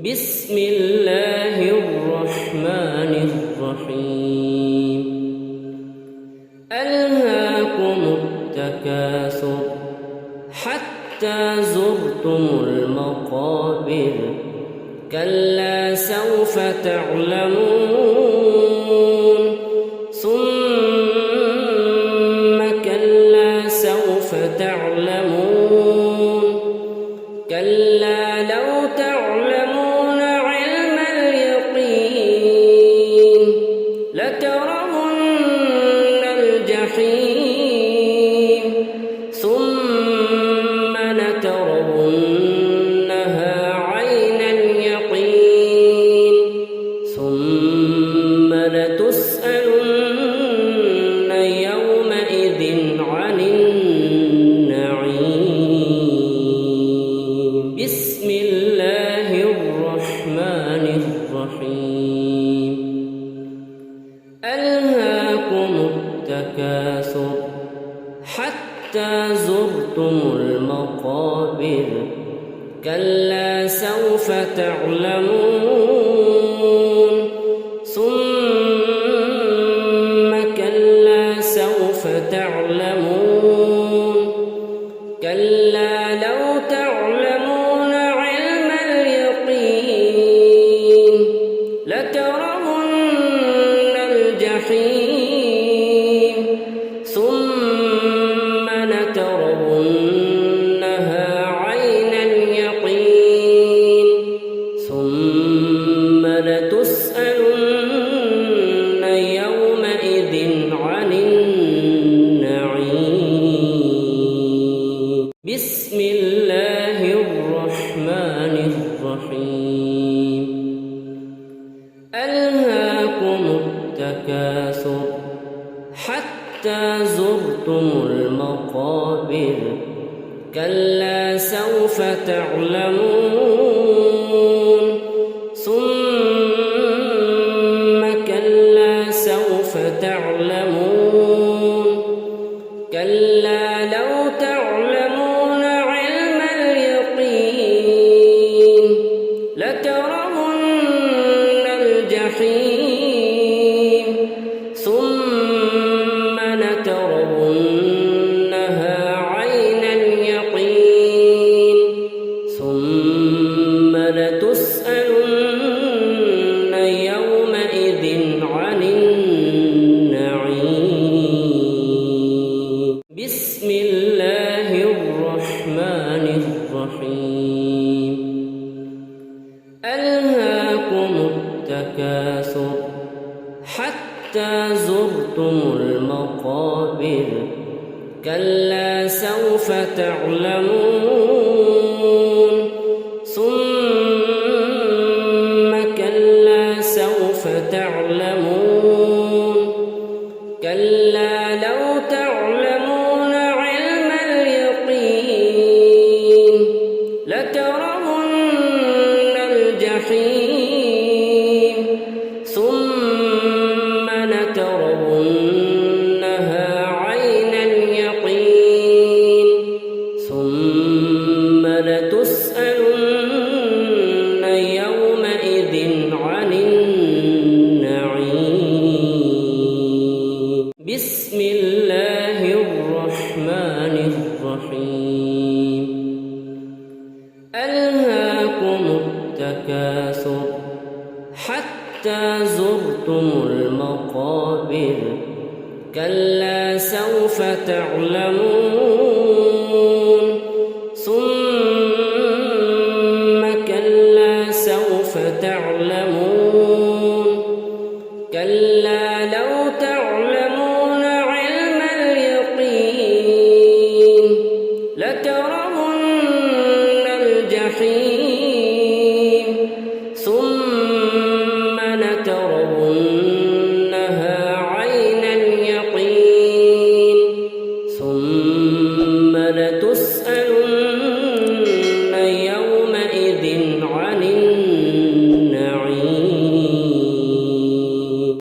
بسم الله الرحمن الرحيم. ألهاكم التكاثر حتى زرتم المقابر كلا سوف تعلمون ثم كلا سوف تعلمون كلا لو تعلمون علم اليقين لترون الجحيم ثم لترونها عين اليقين ثم لتسألن يومئذ عن النعيم. بسم الله الرحمن الرحيم. ألهاكم التكاثر حتى زرتم المقابر كلا سوف تعلمون ثم كلا سوف تعلمون كلا لو تعلمون علم اليقين لترون الجحيم ثم لترونها عين اليقين ثم لتسألن يومئذ عن النعيم. بسم الله الرحمن الرحيم. ألهاكم التكاثر حتى زرتم المقابر كلا سوف تعلمون ثم كلا سوف تعلمون كلا لو تعلمون علم اليقين لترون الجحيم ثم لترونها عين اليقين ثم لتسألن يومئذ عن النعيم. بسم الله الرحمن الرحيم. ألهاكم التكاثر حتى زرتم المقابر كلا سوف تعلمون ثم كلا سوف تعلمون كلا لو تعلمون علم اليقين لترون الجحيم ثم لترونها عين اليقين ثم لتسألن يومئذ عن النعيم. بسم الله الرحمن الرحيم. ألهاكم التكاثر حتى زرتم المقابر كلا سوف تعلمون ثم كلا سوف تعلمون